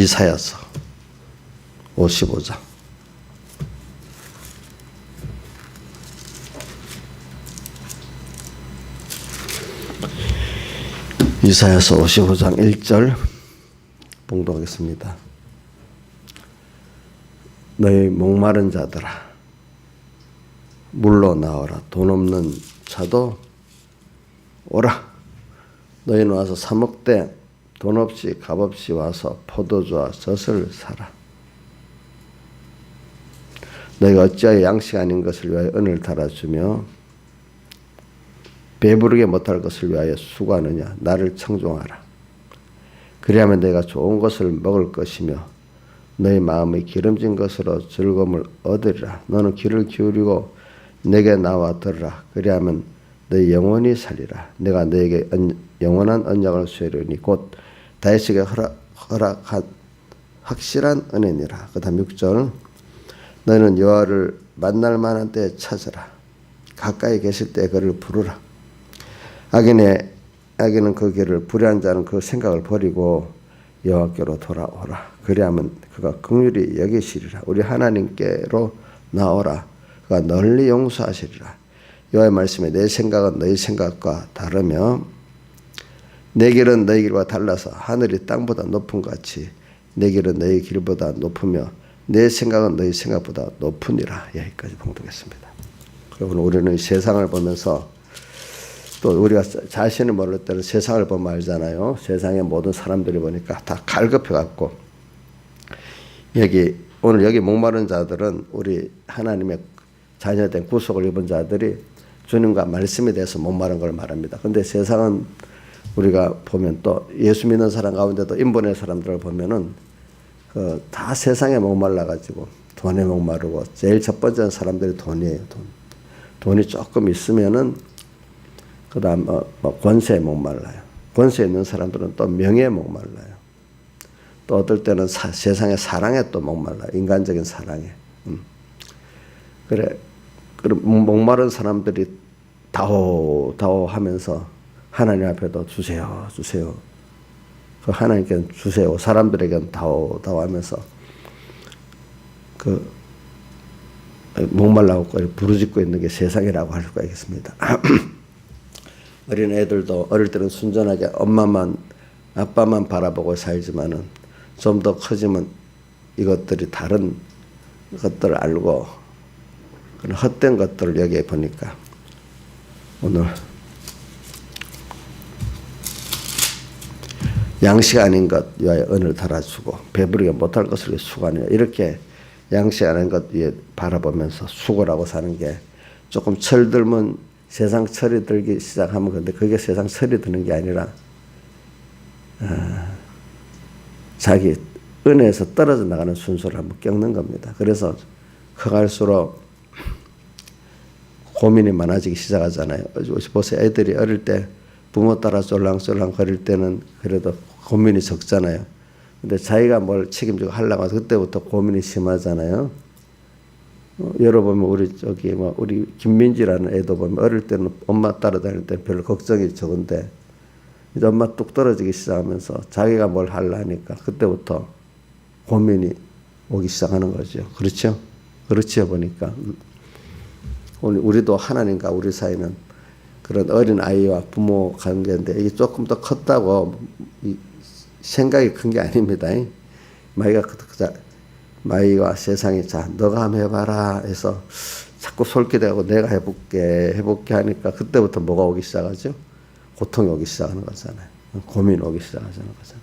이사야서 55장. 이사야서 55장 1절 봉독하겠습니다. 너희 목마른 자들아 물로 나오라. 돈 없는 자도 오라. 너희는 와서 사 먹되 돈 없이 값없이 와서 포도주와 젖을 사라. 너희가 어찌하여 양식 아닌 것을 위하여 은을 달아주며 배부르게 못할 것을 위하여 수고하느냐. 나를 청종하라. 그리하면 너희가 좋은 것을 먹을 것이며 너희 마음이 기름진 것으로 즐거움을 얻으리라. 너는 귀를 기울이고 내게 나와 들으라. 그리하면 너희 영원히 살리라. 내가 너에게 영원한 언약을 수혜리니 곧 다윗에게 허락한 확실한 은혜니라. 그 다음 6절. 너희는 여호와를 만날 만한 때에 찾으라. 가까이 계실 때 그를 부르라. 악인은 그 길을, 불의한 자는 그 생각을 버리고 여호와께로 돌아오라. 그리하면 그가 긍휼히 여기시리라. 우리 하나님께로 나오라. 그가 널리 용서하시리라. 여호와의 말씀에 내 생각은 너희 생각과 다르며 내 길은 너희 길과 달라서 하늘이 땅보다 높은 것 같이 내 길은 너희 길보다 높으며 내 생각은 너희 생각보다 높으니라. 여기까지 봉독했습니다. 여러분, 우리는 세상을 보면서 또 우리가 자신을 모를 때는 세상을 보면 알잖아요. 세상의 모든 사람들이 보니까 다 갈급해갖고 오늘 여기 목마른 자들은 우리 하나님의 자녀된 구속을 입은 자들이 주님과 말씀에 대해서 목마른 걸 말합니다. 그런데 세상은 우리가 보면 또 예수 믿는 사람 가운데도 인본의 사람들을 보면은 다 세상에 목말라가지고 돈에 목마르고 제일 첫 번째 사람들이 돈이에요. 돈이 조금 있으면은 그 다음 권세에 목말라요. 권세에 있는 사람들은 또 명예에 목말라요. 또 어떨 때는 세상의 사랑에 또 목말라요. 인간적인 사랑에. 그래 목마른 사람들이 다오 하면서 하나님 앞에도 주세요. 그 하나님께는 주세요. 사람들에게는 다오 하면서 그 목말라고 부르짖고 있는 게 세상이라고 할 수가 있겠습니다. 어린 애들도 어릴 때는 순전하게 엄마만 아빠만 바라보고 살지만은 좀 더 커지면 이것들이 다른 것들을 알고 그런 헛된 것들을 여기에 보니까 오늘 양식 아닌 것 위하여 은을 달아주고 배부르게 못할 것을 위해 수고하느냐. 이렇게 양식 아닌 것 위에 바라보면서 수고라고 사는 게 조금 철들면 세상 철이 들기 시작하면 근데 그게 세상 철이 드는 게 아니라 자기 은혜에서 떨어져 나가는 순서를 한번 겪는 겁니다. 그래서 커갈수록 고민이 많아지기 시작하잖아요. 보세요. 애들이 어릴 때 부모 따라 쫄랑쫄랑 거릴 때는 그래도 고민이 적잖아요. 근데 자기가 뭘 책임지고 하려고 해서 그때부터 고민이 심하잖아요. 여러분 보면 우리 김민지라는 애도 보면 어릴 때는 엄마 따라다닐 때 별로 걱정이 적은데 이제 엄마 뚝 떨어지기 시작하면서 자기가 뭘 하려니까 그때부터 고민이 오기 시작하는 거죠. 그렇죠? 그렇지요 보니까 우리도 하나님과 우리 사이는 그런 어린 아이와 부모 관계인데 이게 조금 더 컸다고 생각이 큰 게 아닙니다. 마이와 세상이 자 너가 한번 해봐라 해서 자꾸 솔깃해하고 내가 해볼게 하니까 그때부터 뭐가 오기 시작하죠? 고통이 오기 시작하는 거잖아요. 고민이 오기 시작하는 거잖아요.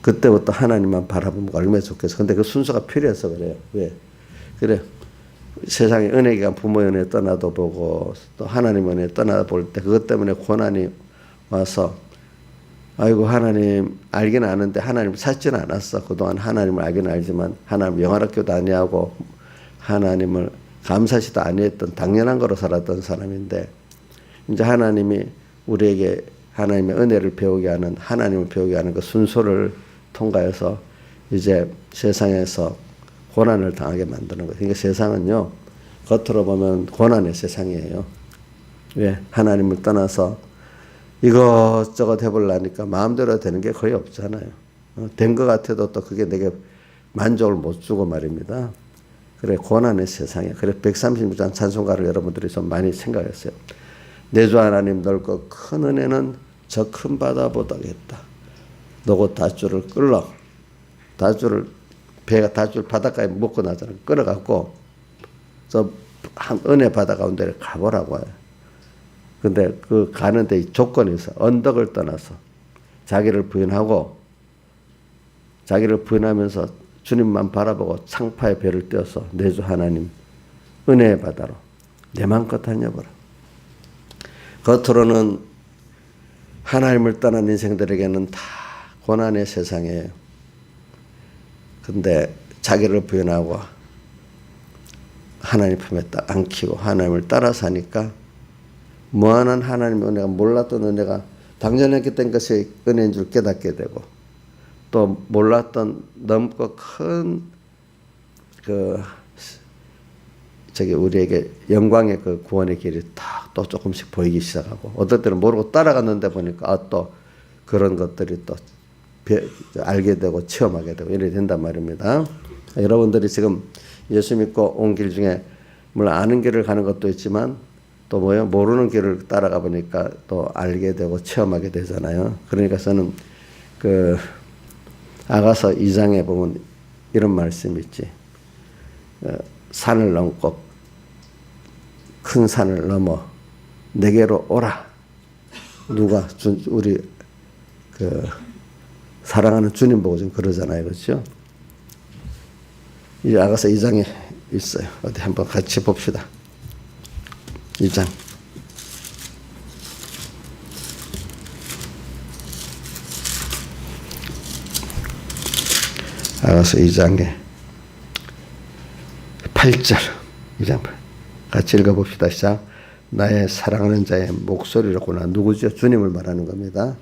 그때부터 하나님만 바라보면 얼마나 좋겠어. 근데 그 순서가 필요해서 그래요. 왜? 그래 세상에 은혜가 부모의 은혜 떠나도 보고 또 하나님 은혜 떠나 볼 때 그것 때문에 고난이 와서 아이고 하나님 알긴 아는데 하나님을 찾지는 않았어. 그동안 하나님을 알긴 알지만 하나님 영화학교도 아니하고 하나님을 감사시도 아니했던 당연한 거로 살았던 사람인데 이제 하나님이 우리에게 하나님의 은혜를 배우게 하는 하나님을 배우게 하는 그 순서를 통과해서 이제 세상에서 고난을 당하게 만드는 거예요. 그러니까 세상은요 겉으로 보면 고난의 세상이에요. 왜? 하나님을 떠나서 이것저것 해보려니까 마음대로 되는 게 거의 없잖아요. 된 것 같아도 또 그게 내게 만족을 못 주고 말입니다. 그래 고난의 세상에 그래 136장 찬송가를 여러분들이 좀 많이 생각했어요. 내 주 하나님 넓고 큰 은혜는 저 큰 바다보다 겠다. 너고 닷줄을 끌러 닷줄을 배가 닷줄 바닷가에 묶고 나잖아. 끌어갖고 저 한 은혜 바다 가운데를 가보라고 해요. 근데 그 가는데 조건이 있어. 언덕을 떠나서 자기를 부인하면서 주님만 바라보고 창파의 배를 떼어서 내 주 하나님 은혜의 바다로 내 맘껏 다녀보라. 겉으로는 하나님을 떠난 인생들에게는 다 고난의 세상이에요. 근데 자기를 부인하고 하나님 품에 딱 안기고 하나님을 따라 사니까 무한한 하나님의 은혜가 몰랐던 은혜가 당연했던 것이 은혜인 줄 깨닫게 되고 또 몰랐던 넓고 큰 우리에게 영광의 그 구원의 길이 또 조금씩 보이기 시작하고 어떨 때는 모르고 따라갔는데 보니까 또 그런 것들이 또 알게 되고 체험하게 되고 이래 된단 말입니다. 여러분들이 지금 예수 믿고 온 길 중에 물론 아는 길을 가는 것도 있지만 또 모르는 길을 따라가 보니까 또 알게 되고 체험하게 되잖아요. 그러니까 저는 아가서 2장에 보면 이런 말씀이 있지. 산을 넘고 큰 산을 넘어 내게로 오라. 누가 우리 사랑하는 주님 보고 지금 그러잖아요. 그렇죠? 이 아가서 2장에 있어요. 어디 한번 같이 봅시다. 2장. 아가서 2장에 8절 2장 같이 읽어봅시다. 시작. 나의 사랑하는 자의 목소리로구나. 누구죠? 주님을 말하는 겁니다.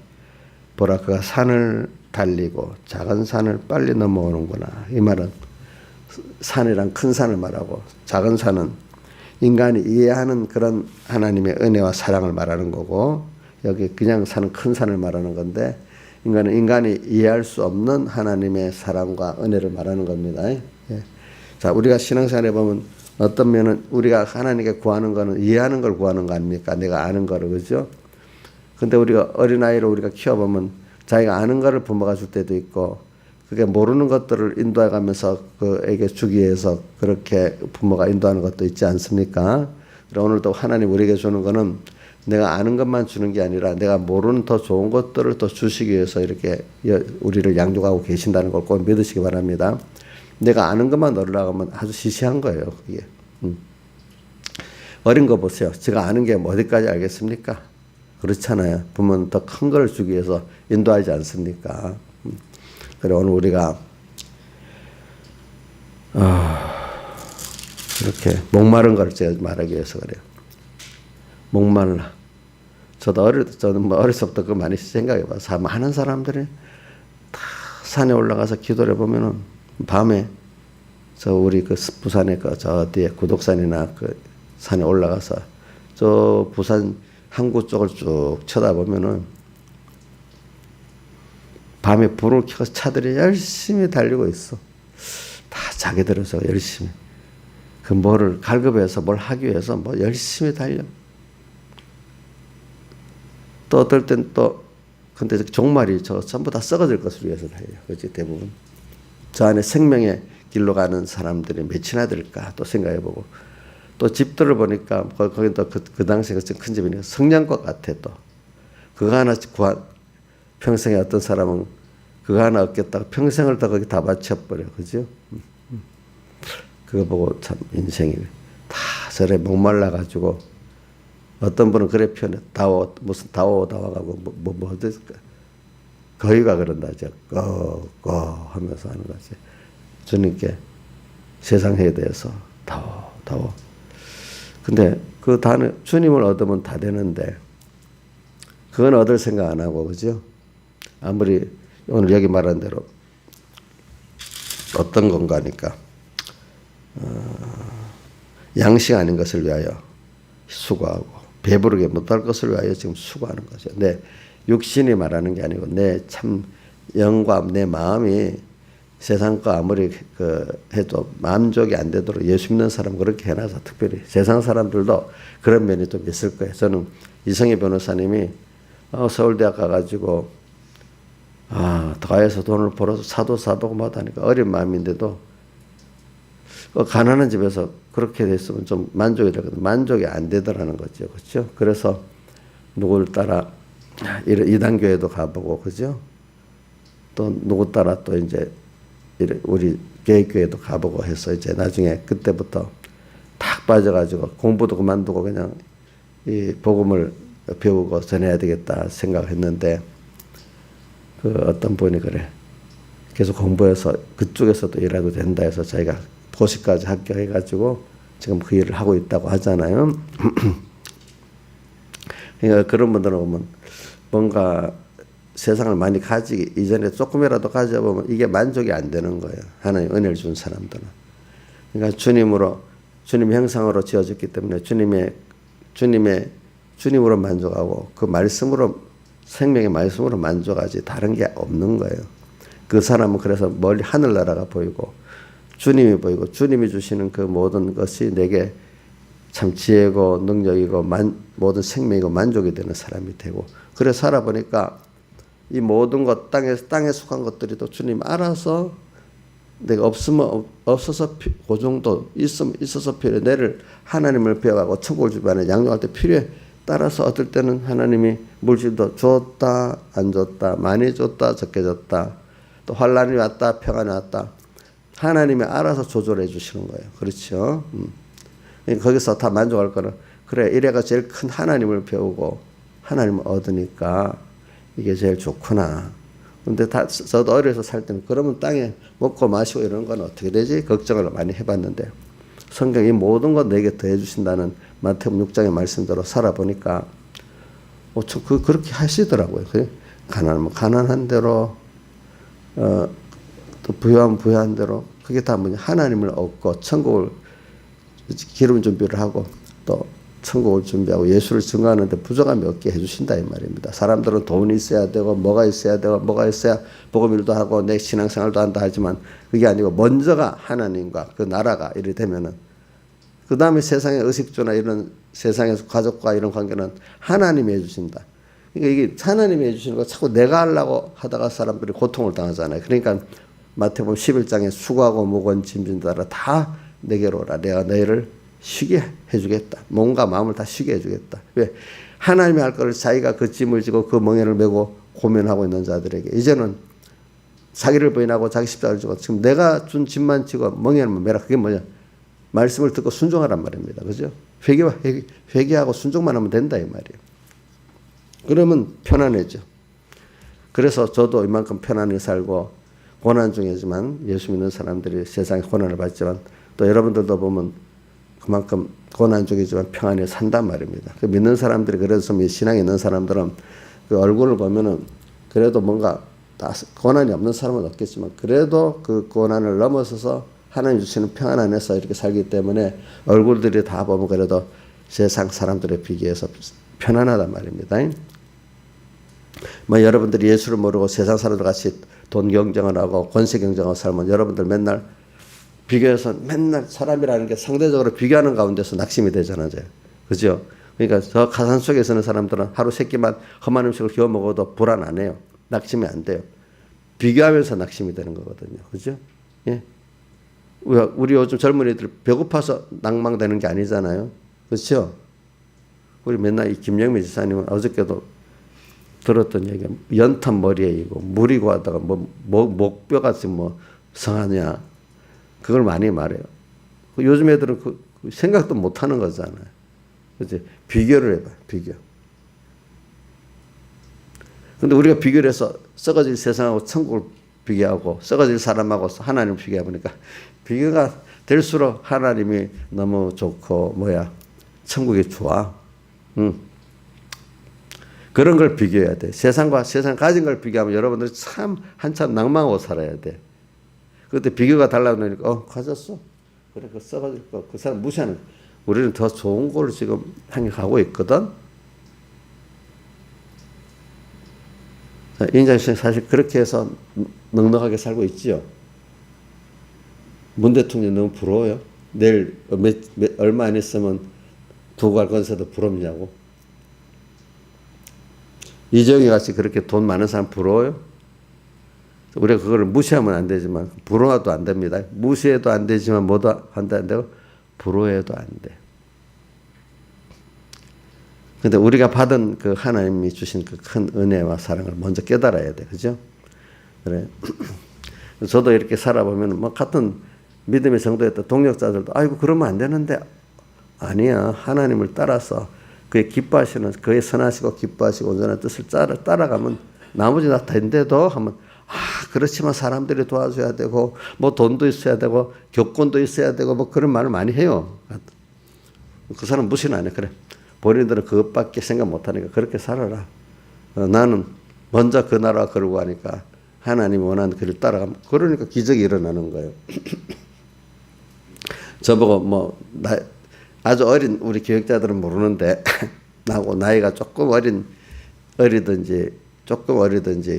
보라 그가 산을 달리고 작은 산을 빨리 넘어오는구나. 이 말은 산이란 큰 산을 말하고 작은 산은 인간이 이해하는 그런 하나님의 은혜와 사랑을 말하는 거고 여기 그냥 사는 큰 산을 말하는 건데 인간은 인간이 이해할 수 없는 하나님의 사랑과 은혜를 말하는 겁니다. 예. 자, 우리가 신앙생활에 보면 어떤 면은 우리가 하나님께 구하는 거는 이해하는 걸 구하는 거 아닙니까? 내가 아는 거를, 그죠? 근데 우리가 어린아이를 우리가 키워보면 자기가 아는 거를 부모가 줄 때도 있고 그게 모르는 것들을 인도해 가면서 그에게 주기 위해서 그렇게 부모가 인도하는 것도 있지 않습니까? 오늘도 하나님 우리에게 주는 거는 내가 아는 것만 주는 게 아니라 내가 모르는 더 좋은 것들을 또 주시기 위해서 이렇게 우리를 양육하고 계신다는 걸 꼭 믿으시기 바랍니다. 내가 아는 것만 얻으려고 하면 아주 시시한 거예요. 그게. 어린 거 보세요. 제가 아는 게 어디까지 알겠습니까? 그렇잖아요. 부모는 더 큰 걸 주기 위해서 인도하지 않습니까? 그래 오늘 우리가 이렇게 목마른 걸 제가 말하기 위해서 그래요. 목말라. 저는 어렸을 때부터 그 많이 생각해봐서 많은 사람들이 다 산에 올라가서 기도를 해보면은 밤에 우리 부산에 저 뒤에 구독산이나 산에 올라가서 저 부산 항구 쪽을 쭉 쳐다보면은 밤에 불을 켜서 차들이 열심히 달리고 있어. 다 자기들은 열심히 뭐를 갈급해서 뭘 하기 위해서 열심히 달려. 또 어떨 땐 근데 종말이 전부 다 썩어질 것을 위해서 달려. 그렇지, 대부분. 저 안에 생명의 길로 가는 사람들이 몇이나 될까 또 생각해보고. 또 집들을 보니까, 거긴 또 그 당시에 큰 집이니까 성냥꽃 같아 또. 그거 하나 평생에 어떤 사람은 그거 하나 얻겠다고 평생을 다 거기 다 바쳐버려. 그죠? 그거 보고 참 인생이 다 저래 목말라가지고 어떤 분은 그래 표현해. 무슨 다와가고 어딨을까? 거의가 그런다죠. 하면서 하는 거지. 주님께 세상에 대해서 다워. 근데 그 단어, 주님을 얻으면 다 되는데, 그건 얻을 생각 안 하고, 그죠? 아무리 오늘 여기 말한 대로 어떤 건가니까, 양식 아닌 것을 위하여 수고하고, 배부르게 못할 것을 위하여 지금 수고하는 거죠. 내 육신이 말하는 게 아니고 내 참 영과 내 마음이 세상 거 아무리 해도 만족이 안 되도록 예수 믿는 사람 그렇게 해놔서 특별히 세상 사람들도 그런 면이 좀 있을 거예요. 저는 이성희 변호사님이 서울대학 가가지고 더해서 돈을 벌어서 차도 사보고 뭐하니까 어린 마음인데도 가난한 집에서 그렇게 됐으면 좀 만족이 되거든. 만족이 안 되더라는 거죠. 그렇죠? 그래서 누구를 따라 이단교회도 가보고, 그죠? 또 누구 따라 또 이제 우리 개혁교회도 가보고 해서 이제 나중에 그때부터 탁 빠져가지고 공부도 그만두고 그냥 이 복음을 배우고 전해야 되겠다 생각했는데 어떤 분이 그래. 계속 공부해서 그쪽에서도 일해도 된다 해서 저희가 고시까지 합격해가지고 지금 그 일을 하고 있다고 하잖아요. 그러니까 그런 분들은 보면 뭔가 세상을 많이 가지기 이전에 조금이라도 가져보면 이게 만족이 안 되는 거예요. 하나님 은혜를 준 사람들은. 그러니까 주님의 형상으로 지어졌기 때문에 주님으로 만족하고 그 말씀으로 생명의 말씀으로 만족하지 다른 게 없는 거예요. 그 사람은 그래서 멀리 하늘나라가 보이고 주님이 보이고 주님이 주시는 그 모든 것이 내게 참 지혜고 능력이고 모든 생명이고 만족이 되는 사람이 되고 그래 살아보니까 이 모든 것 땅에 속한 것들이 또 주님 알아서 내가 없으면 없어서 그 정도 있으면 있어서 필요해 내를 하나님을 배워가고 천국을 주변에 양육할 때 필요해 따라서 어떨 때는 하나님이 물질도 줬다 안 줬다 많이 줬다 적게 줬다 또 환난이 왔다 평안이 왔다 하나님이 알아서 조절해 주시는 거예요. 그렇죠? 거기서 다 만족할 거는 그래 이래가 제일 큰 하나님을 배우고 하나님을 얻으니까 이게 제일 좋구나. 근데 저도 어려서 살 때는 그러면 땅에 먹고 마시고 이런 건 어떻게 되지? 걱정을 많이 해봤는데 성경이 모든 것 내게 더해 주신다는 마태복음 6장의 말씀대로 살아보니까 그렇게 하시더라고요. 가난하면 가난한 대로 또 부유하면 부유한 대로 그게 다 뭐냐 하나님을 얻고 천국을 기름 준비를 하고 또 천국을 준비하고 예수를 증거하는데 부족함이 없게 해주신다 이 말입니다. 사람들은 돈이 있어야 되고 뭐가 있어야 되고 뭐가 있어야 복음일도 하고 내 신앙생활도 한다 하지만 그게 아니고 먼저가 하나님과 그 나라가 이래 되면은 그 다음에 세상의 의식주나 이런 세상에서 가족과 이런 관계는 하나님이 해주신다. 그러니까 이게 하나님이 해주시는 거 자꾸 내가 하려고 하다가 사람들이 고통을 당하잖아요. 그러니까 마태복음 11장에 수고하고 무거운 짐진 자라 다 내게로 오라. 내가 너희를 쉬게 해주겠다. 몸과 마음을 다 쉬게 해주겠다. 왜? 하나님이 할 것을 자기가 그 짐을 지고 그 멍에를 메고 고민하고 있는 자들에게 이제는 자기를 부인하고 자기 십자가를 지고 지금 내가 준 짐만 지고 멍에를 메라. 그게 뭐냐? 말씀을 듣고 순종하란 말입니다. 그죠? 회개하고 순종만 하면 된다 이 말이에요. 그러면 편안해져. 그래서 저도 이만큼 편안히 살고 고난 중이지만 예수 믿는 사람들이 세상에 고난을 받지만 또 여러분들도 보면 그만큼 고난 중이지만 평안히 산단 말입니다. 그 믿는 사람들이 그래서 신앙이 있는 사람들은 그 얼굴을 보면은 그래도 뭔가 다 고난이 없는 사람은 없겠지만 그래도 그 고난을 넘어서서 하나님 주시는 평안 안에서 이렇게 살기 때문에 얼굴들이 다 보면 그래도 세상 사람들에 비교해서 편안하단 말입니다. 뭐 여러분들이 예수를 모르고 세상 사람들 같이 돈 경쟁을 하고 권세 경쟁하고 살면 여러분들 맨날 비교해서 맨날 사람이라는 게 상대적으로 비교하는 가운데서 낙심이 되잖아요. 그죠? 그러니까 저 가산 속에 서는 사람들은 하루 3끼만 험한 음식을 기어 먹어도 불안 안 해요. 낙심이 안 돼요. 비교하면서 낙심이 되는 거거든요. 그죠? 예. 우리 요즘 젊은이들 배고파서 낭망되는 게 아니잖아요. 그렇죠? 우리 맨날 이 김영미 지사님은 어저께도 들었던 얘기가 연탄 머리에 이고 무리고 하다가 목뼈같이 성하냐 그걸 많이 말해요. 요즘 애들은 그 생각도 못 하는 거잖아요. 그치? 비교를 해봐, 비교. 근데 우리가 비교를 해서 썩어질 세상하고 천국을 비교하고 썩어질 사람하고 하나님을 비교해보니까 비교가 될수록 하나님이 너무 좋고 천국이 좋아. 그런 걸 비교해야 돼. 세상과 세상 가진 걸 비교하면 여러분들이 참 한참 낭망하고 살아야 돼. 그때 비교가 달라니까 가졌어. 그래 그 썩어질 거 그 사람 무시하는 거야. 우리는 더 좋은 걸 지금 향해 가고 있거든. 인자의 수준이 사실 그렇게 해서 넉넉하게 살고 있지요. 문 대통령이 너무 부러워요. 내일 얼마 안 있으면 두고 갈 건세도 부럽냐고. 이정희 같이 그렇게 돈 많은 사람 부러워요? 우리가 그거를 무시하면 안 되지만, 부러워도 안 됩니다. 무시해도 안 되지만, 뭐도 한다 안 되고, 부러워해도 안 돼. 근데 우리가 받은 그 하나님이 주신 그 큰 은혜와 사랑을 먼저 깨달아야 돼. 그죠? 그래. 저도 이렇게 살아보면, 뭐, 같은 믿음의 정도였던 동력자들도, 아이고, 그러면 안 되는데, 아니야. 하나님을 따라서 그의 기뻐하시는, 그의 선하시고 기뻐하시고 온전한 뜻을 따라가면 나머지 다 된대도 하면, 그렇지만 사람들이 도와줘야 되고, 뭐 돈도 있어야 되고, 교권도 있어야 되고, 뭐 그런 말을 많이 해요. 그 사람 무시는 안 해. 그래. 본인들은 그것밖에 생각 못 하니까 그렇게 살아라. 나는 먼저 그 나라가 그러고 하니까 하나님이 원하는 길을 따라가면, 그러니까 기적이 일어나는 거예요. 저보고 뭐, 아주 어린 우리 교육자들은 모르는데, 나하고 나이가 조금 어리든지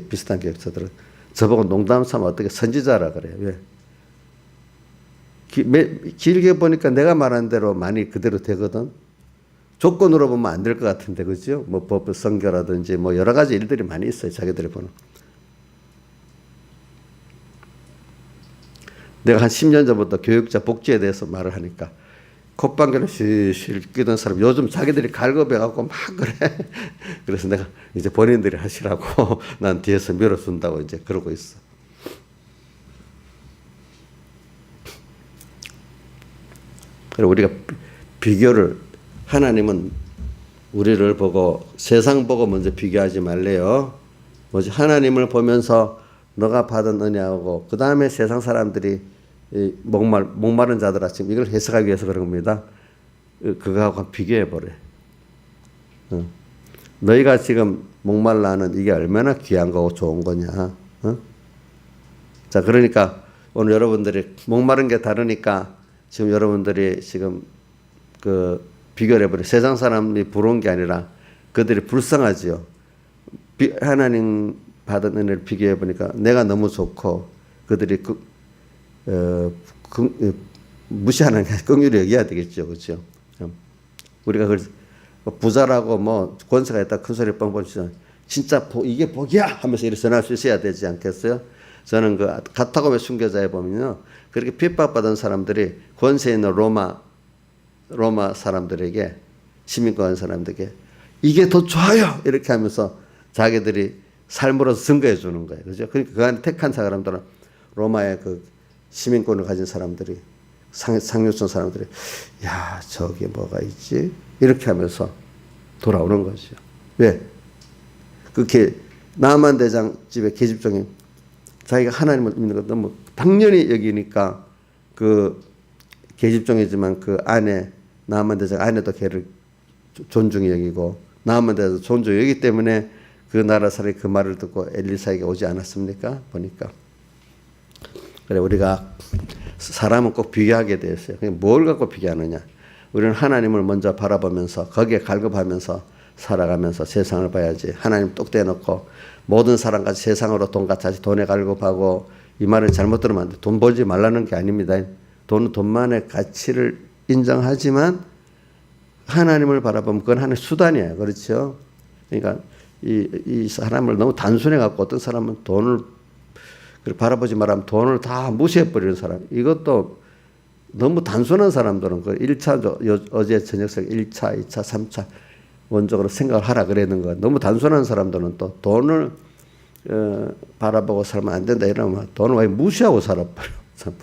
비슷한 교육자들은 저보고 농담 삼아 어떻게 선지자라 그래요. 왜? 길게 보니까 내가 말한 대로 많이 그대로 되거든. 조건으로 보면 안 될 것 같은데, 그죠? 뭐 법 선교라든지 뭐 여러 가지 일들이 많이 있어요. 자기들이 보는. 내가 한 10년 전부터 교육자 복지에 대해서 말을 하니까 콧방귀를 실실 끼던 사람 요즘 자기들이 갈급해갖고 막 그래. 그래서 내가 이제 본인들이 하시라고 난 뒤에서 밀어준다고 이제 그러고 있어. 그리고 우리가 비교를, 하나님은 우리를 보고 세상 보고 먼저 비교하지 말래요. 뭐지? 하나님을 보면서 너가 받은 은혜하고 그 다음에 세상 사람들이 목마른 자들아, 지금 이걸 해석하기 위해서 그런 겁니다. 그거하고 비교해버려. 너희가 지금 목말라는 이게 얼마나 귀한 거고 좋은 거냐. 자, 그러니까 오늘 여러분들이 목마른 게 다르니까 지금 여러분들이 지금 그 비교를 해버려. 세상 사람이 부러운 게 아니라 그들이 불쌍하지요. 하나님 받은 은혜를 비교해보니까 내가 너무 좋고 그들이 무시하는 게 긍휼히 여겨야 되겠죠. 그렇죠? 우리가 부자라고 뭐 권세가 있다 큰 소리 뻥뻥 치잖아요. 진짜 이게 복이야 하면서 이렇게 전할 수 있어야 되지 않겠어요? 저는 그 가타고베 순교자에 보면요, 그렇게 핍박받은 사람들이 권세 있는 로마 사람들에게, 시민권 사람들에게 이게 더 좋아요 이렇게 하면서 자기들이 삶으로서 증거해 주는 거예요. 그죠? 그러니까 그 안에 택한 사람들은 로마의 그 시민권을 가진 사람들이, 상류층 사람들이, 야, 저게 뭐가 있지? 이렇게 하면서 돌아오는 거죠. 왜? 그렇게 나만 대장 집에 계집종이 자기가 하나님을 믿는 것 너무 당연히 여기니까 그 계집종이지만 그 아내, 나만 대장 아내도 걔를 존중히 여기고 나만 대장 존중히 여기기 때문에 그 나라 사람이 그 말을 듣고 엘리사에게 오지 않았습니까? 보니까. 그래, 우리가 사람은 꼭 비교하게 되어 있어요. 뭘 갖고 비교하느냐? 우리는 하나님을 먼저 바라보면서 거기에 갈급하면서 살아가면서 세상을 봐야지. 하나님 똑 떼어놓고 모든 사람같이 세상으로 돈같이 돈에 갈급하고, 이 말을 잘못 들으면 안 돼. 돈 벌지 말라는 게 아닙니다. 돈은 돈만의 가치를 인정하지만 하나님을 바라보면 그건 하나의 수단이에요. 그렇죠? 그러니까 이 사람을 너무 단순해 갖고 어떤 사람은 돈을 바라보지 말하면 돈을 다 무시해버리는 사람. 이것도 너무 단순한 사람들은 그 1차, 어제 저녁에 1차, 2차, 3차 원적으로 생각을 하라 그러는 거야. 너무 단순한 사람들은 또 돈을 바라보고 살면 안 된다 이러면 돈을 왜 무시하고 살아버려. 참.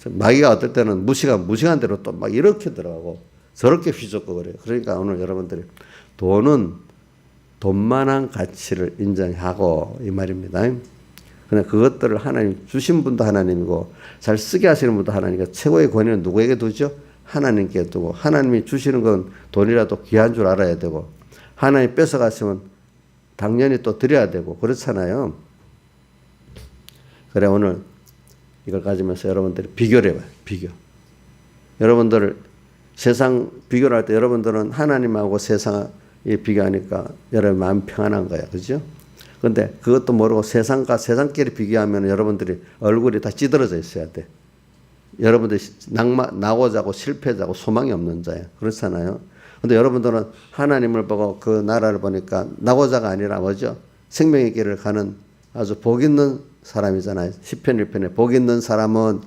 마귀가 어떨 때는 무식한 대로 또 막 이렇게 들어가고 저렇게 휘젓고 그래요. 그러니까 오늘 여러분들이 돈은 돈만한 가치를 인정하고 이 말입니다. 그냥 그것들을 하나님 주신 분도 하나님이고 잘 쓰게 하시는 분도 하나님이고 최고의 권위는 누구에게 두죠? 하나님께 두고, 하나님이 주시는 건 돈이라도 귀한 줄 알아야 되고 하나님 뺏어가시면 당연히 또 드려야 되고 그렇잖아요. 그래, 오늘 이걸 가지면서 여러분들이 비교를 해봐요. 비교. 여러분들 세상 비교를 할 때 여러분들은 하나님하고 세상에 비교하니까 여러분 마음 평안한 거야. 그죠? 근데 그것도 모르고 세상과 세상끼리 비교하면 여러분들이 얼굴이 다 찌들어져 있어야 돼. 여러분들이 나고자고 실패자고 소망이 없는 자예요. 그렇잖아요. 근데 여러분들은 하나님을 보고 그 나라를 보니까 나고자가 아니라 뭐죠? 생명의 길을 가는 아주 복 있는 사람이잖아요. 시편 1편에 복 있는 사람은,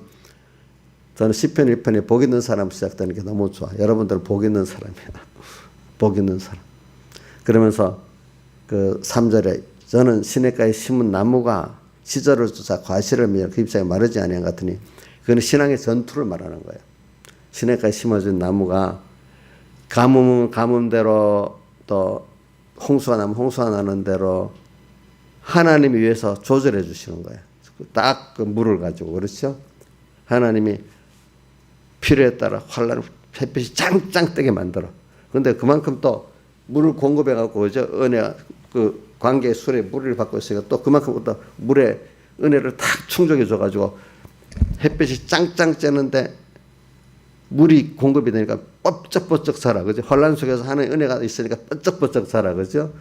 저는 시편 1편에 복 있는 사람 시작되는 게 너무 좋아. 여러분들은 복 있는 사람이야. 복 있는 사람. 그러면서 그 3절에 저는 시냇가에 심은 나무가 시절을 쫓아 과실을 맺어 그 잎사귀 마르지 아니한 같으니, 그건 신앙의 전투를 말하는 거예요. 시냇가에 심어진 나무가 가뭄은 가뭄대로, 또 홍수가 나면 홍수가 나는 대로 하나님이 위해서 조절해 주시는 거예요. 딱 그 물을 가지고. 그렇죠? 하나님이 필요에 따라 환란을 햇빛이 짱짱 뜨게 만들어. 그런데 그만큼 또 물을 공급해 갖고 그죠? 은혜가 그 관계의 수레에 물을 받고 있으니까 또 그만큼 또 물에 은혜를 탁 충족해 줘 가지고 햇빛이 짱짱 쬐는데 물이 공급이 되니까 뻑적뻑적 살아. 그죠? 환란 속에서 하나님의 은혜가 있으니까 뻑적뻑적 살아. 그죠?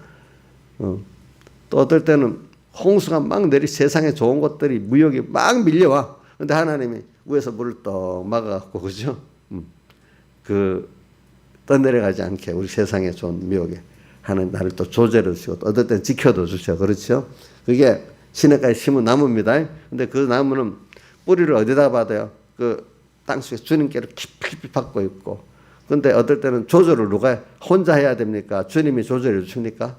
또 어떨 때는 홍수가 막 내리 세상에 좋은 것들이 무역이 막 밀려와. 근데 하나님이 위에서 물을 또 막아갖고, 그죠? 그 떠내려가지 않게 우리 세상에 좋은 미역에 하나님 나를 또 조절해 주시고, 또 어떨 때는 지켜도 주셔. 그렇죠? 그게 시냇가에 심은 나무입니다. 근데 그 나무는 뿌리를 어디다 받아요? 그 땅속에 주님께로 깊이 받고 있고. 근데 어떨 때는 조절을 누가 혼자 해야 됩니까? 주님이 조절해 주십니까?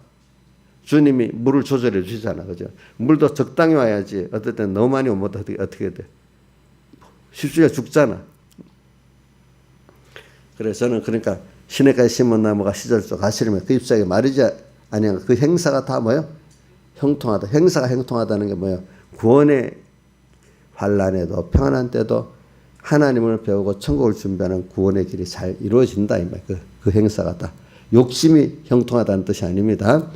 주님이 물을 조절해 주시잖아. 그죠? 물도 적당히 와야지. 어떨 때는 너무 많이 오면 어떻게 돼? 쉽지가 죽잖아. 그래서 저는 그러니까 시냇가에 심은 나무가 시절서 가시려면 그 잎사귀 마르지 아니한 그 행사가 다 뭐예요? 형통하다. 행사가 형통하다는 게 뭐예요? 구원의 환난에도 평안한 때도 하나님을 배우고 천국을 준비하는 구원의 길이 잘 이루어진다. 이 말. 그 행사가 다. 욕심이 형통하다는 뜻이 아닙니다.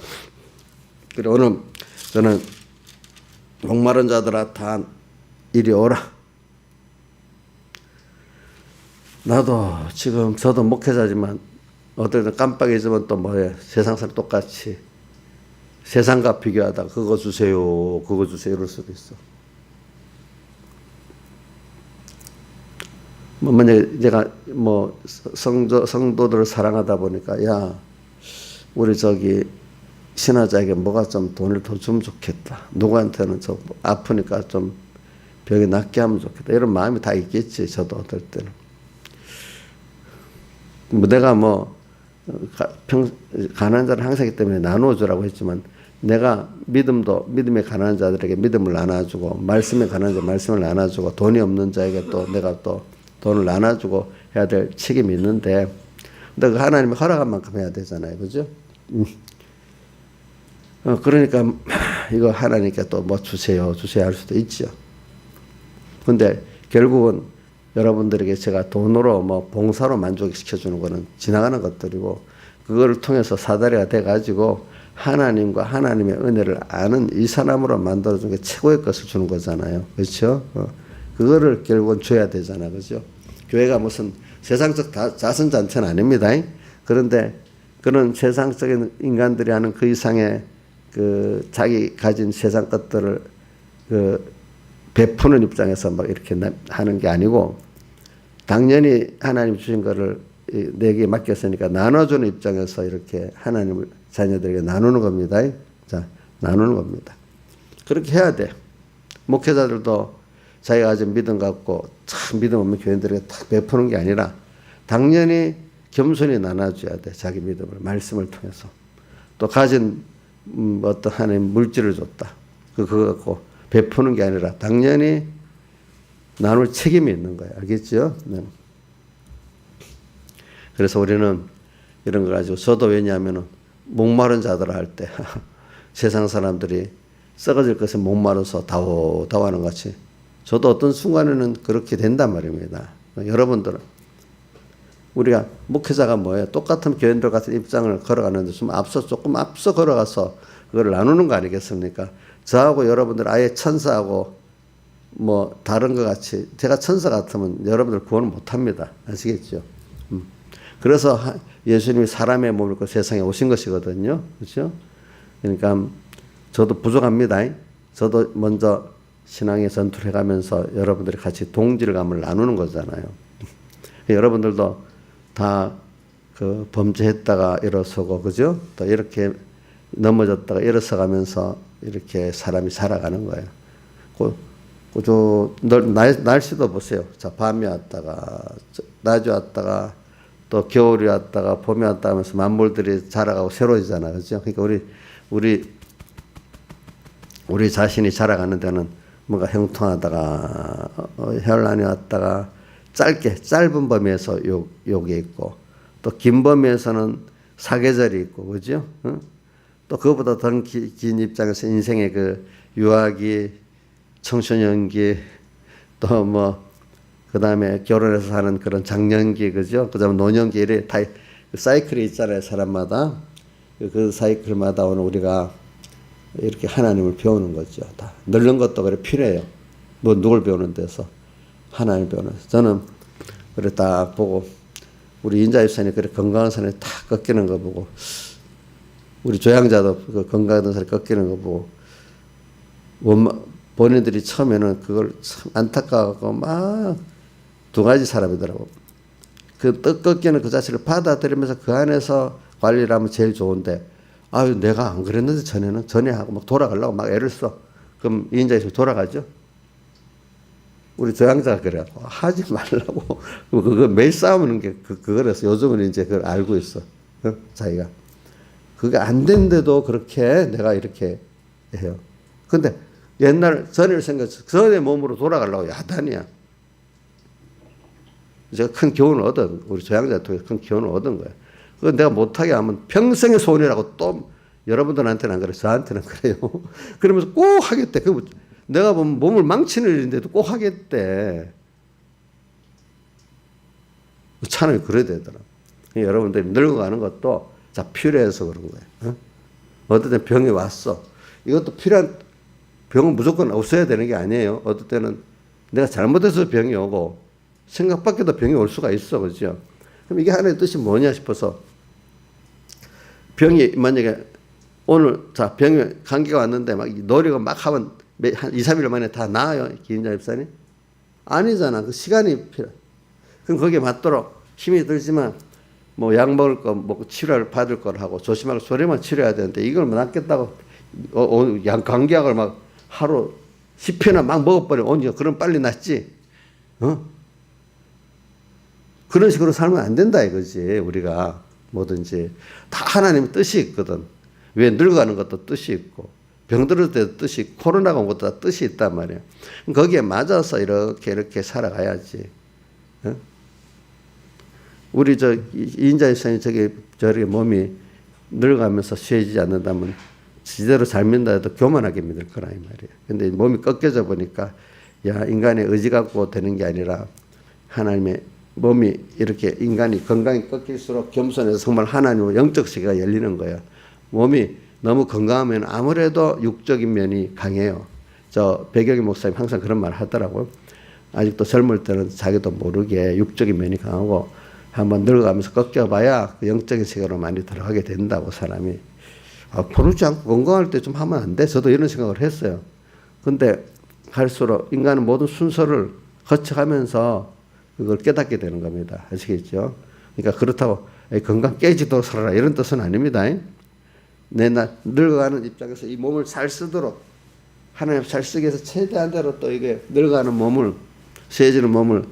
그리고 오늘 저는 목마른 자들아 다 이리 오라. 나도 지금 저도 목회자지만 어떨 때 깜빡 잊으면 또 뭐예요? 세상 사람 똑같이 세상과 비교하다 그거 주세요, 그거 주세요 이럴 수도 있어. 만약에 제가 뭐 성도들을 사랑하다 보니까 야 우리 저기 신화자에게 뭐가 좀 돈을 더 주면 좋겠다. 누구한테는 저 아프니까 좀 병이 낫게 하면 좋겠다. 이런 마음이 다 있겠지. 저도 어떨 때는. 뭐 내가 뭐 가난한 자를 항상 있기 때문에 나누어주라고 했지만 내가 믿음에 가난한 자들에게 믿음을 나눠주고 말씀에 가난한 자 말씀을 나눠주고 돈이 없는 자에게 또 내가 또 돈을 나눠주고 해야 될 책임이 있는데 근데 그 하나님이 허락한 만큼 해야 되잖아요. 그죠? 그러니까 이거 하나님께 또 뭐 주세요 할 수도 있죠. 근데 결국은 여러분들에게 제가 돈으로 뭐 봉사로 만족시켜주는 거는 지나가는 것들이고 그거를 통해서 사다리가 돼가지고 하나님과 하나님의 은혜를 아는 이 사람으로 만들어준 게 최고의 것을 주는 거잖아요. 그렇죠? 그거를 결국은 줘야 되잖아. 그죠? 교회가 무슨 세상적 자선잔치는 아닙니다. 그런데 그런 세상적인 인간들이 하는 그 이상의 그 자기 가진 세상 것들을 그 베푸는 입장에서 막 이렇게 하는 게 아니고 당연히 하나님 주신 거를 내게 맡겼으니까 나눠주는 입장에서 이렇게 하나님을 자녀들에게 나누는 겁니다. 자, 나누는 겁니다. 그렇게 해야 돼. 목회자들도 자기가 가진 믿음 갖고 참 믿음 없는 교인들에게 딱 베푸는 게 아니라 당연히 겸손히 나눠줘야 돼. 자기 믿음을 말씀을 통해서 또 가진 어떤 하나님 물질을 줬다. 그거 갖고 베푸는 게 아니라 당연히 나눌 책임이 있는 거예요. 알겠죠? 네. 그래서 우리는 이런 걸 가지고 저도 왜냐하면 목마른 자들 할 때 세상 사람들이 썩어질 것에 목마르서 다오하는 것 같이 저도 어떤 순간에는 그렇게 된단 말입니다. 여러분들은 우리가 목회자가 뭐예요? 똑같은 교인들 같은 입장을 걸어가는데 조금 앞서 걸어가서 그걸 나누는 거 아니겠습니까? 저하고 여러분들 아예 천사하고 뭐 다른 것 같이 제가 천사 같으면 여러분들 구원을 못합니다. 아시겠죠? 그래서 예수님이 사람의 몸을 입고 세상에 오신 것이거든요. 그렇죠? 그러니까 저도 부족합니다. 저도 먼저 신앙의 전투를 해가면서 여러분들이 같이 동질감을 나누는 거잖아요. 여러분들도 다 그 범죄했다가 일어서고, 그죠? 또 이렇게 넘어졌다가 일어서 가면서 이렇게 사람이 살아가는 거예요. 날씨도 보세요. 자, 밤이 왔다가, 낮이 왔다가, 또 겨울이 왔다가, 봄이 왔다 하면서 만물들이 자라가고 새로워지잖아. 그죠? 그러니까 우리 자신이 자라가는 데는 뭔가 형통하다가, 혈란이 왔다가, 짧은 범위에서 욕이 있고, 또 긴 범위에서는 사계절이 있고, 그죠? 응? 또 그거보다 더 긴 입장에서 인생의 그 유아기, 청소년기, 또 그 다음에 결혼해서 사는 그런 장년기, 그죠? 그 다음에 노년기, 이래 다 사이클이 있잖아요, 사람마다. 그 사이클마다 오늘 우리가 이렇게 하나님을 배우는 거죠. 다. 늙는 것도 그래 필요해요. 누굴 배우는 데서. 하나님을 배우는 데서. 저는 그래 딱 보고, 우리 인자입사님 그래 건강한 사람이 탁 꺾이는 거 보고, 우리 조향자도 그 건강한 사람이 꺾이는 거 보고, 본인들이 처음에는 그걸 참 안타까워하고 막 두 가지 사람이더라고. 그 꺾이는 그 자체를 받아들이면서 그 안에서 관리를 하면 제일 좋은데, 아유, 내가 안 그랬는데 전에 하고 막 돌아가려고 막 애를 써. 그럼 인자에서 돌아가죠? 우리 조향자가 그래요. 하지 말라고. 그거 매일 싸우는 게 그거라서 요즘은 이제 그걸 알고 있어. 자기가. 그게 안 되는데도 그렇게 내가 이렇게 해요. 근데 옛날 전을 생각해서 전의 몸으로 돌아가려고 야단이야. 제가 큰 교훈을 우리 조향자 통해서 큰 교훈을 얻은 거예요. 그거 내가 못하게 하면 평생의 소원이라고 또 여러분들한테는 안 그래요. 저한테는 그래요. 그러면서 꼭 하겠대. 내가 보면 몸을 망치는 일인데도 꼭 하겠대. 차라리 그래야 되더라. 여러분들이 늙어가는 것도 자 필요해서 그런 거예요. 어떨 때 병이 왔어. 이것도 병은 무조건 없어야 되는 게 아니에요. 어떨 때는 내가 잘못해서 병이 오고 생각 밖에도 병이 올 수가 있어. 그죠? 그럼 이게 하나의 뜻이 뭐냐 싶어서 병이 만약에 오늘 병이 감기가 왔는데 막 노력을 막 하면 한 2, 3일 만에 다 나아요. 김인자 집사님? 아니잖아. 그 시간이 필요해. 그럼 거기에 맞도록 힘이 들지만 약 먹을 거 먹고 치료를 받을 걸 하고 조심하고 소리만 치료해야 되는데 이걸 낫겠다고 감기약을 막 하루 10회나 막 먹어버려. 그럼 빨리 낫지. 그런 식으로 살면 안 된다 이거지. 우리가 뭐든지 다 하나님의 뜻이 있거든. 왜 늙어가는 것도 뜻이 있고 병들을 때도 뜻이 있고 코로나가 온 것도 다 뜻이 있단 말이야. 거기에 맞아서 이렇게 살아가야지. 우리 이인자 집사님 저렇게 몸이 늙어가면서 쉬어지지 않는다면 제대로 잘 믿는다 해도 교만하게 믿을 거라 이 말이에요. 근데 몸이 꺾여져 보니까 인간의 의지 갖고 되는 게 아니라 하나님의 몸이 이렇게 인간이 건강이 꺾일수록 겸손해서 정말 하나님의 영적 세계가 열리는 거예요. 몸이 너무 건강하면 아무래도 육적인 면이 강해요. 백영희 목사님 항상 그런 말 하더라고요. 아직도 젊을 때는 자기도 모르게 육적인 면이 강하고 한번 늙어가면서 꺾여봐야 그 영적인 세계로 많이 들어가게 된다고 사람이. 그러지 않고 건강할 때 좀 하면 안 돼? 저도 이런 생각을 했어요. 근데 갈수록 인간은 모든 순서를 거쳐가면서 그걸 깨닫게 되는 겁니다. 아시겠죠? 그러니까 그렇다고 건강 깨지도록 살아라 이런 뜻은 아닙니다. 늙어가는 입장에서 이 몸을 잘 쓰도록 하나님 잘 쓰기 위해서 최대한대로 또 이게 늙어가는 몸을 쇠해지는 몸을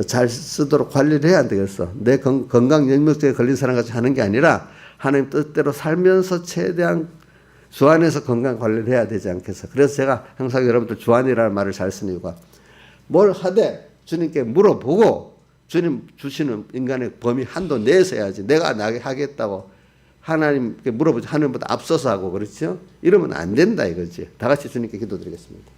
잘 쓰도록 관리를 해야 안 되겠어. 내 건강 영역적에 걸린 사람같이 하는 게 아니라 하나님 뜻대로 살면서 최대한 주안에서 건강 관리를 해야 되지 않겠어. 그래서 제가 항상 여러분들 주안이라는 말을 잘 쓰는 이유가 뭘 하되 주님께 물어보고 주님 주시는 인간의 범위 한도 내에서 해야지. 내가 나게 하겠다고 하나님께 물어보지 하나님보다 앞서서 하고 그렇죠? 이러면 안 된다 이거지. 다 같이 주님께 기도드리겠습니다.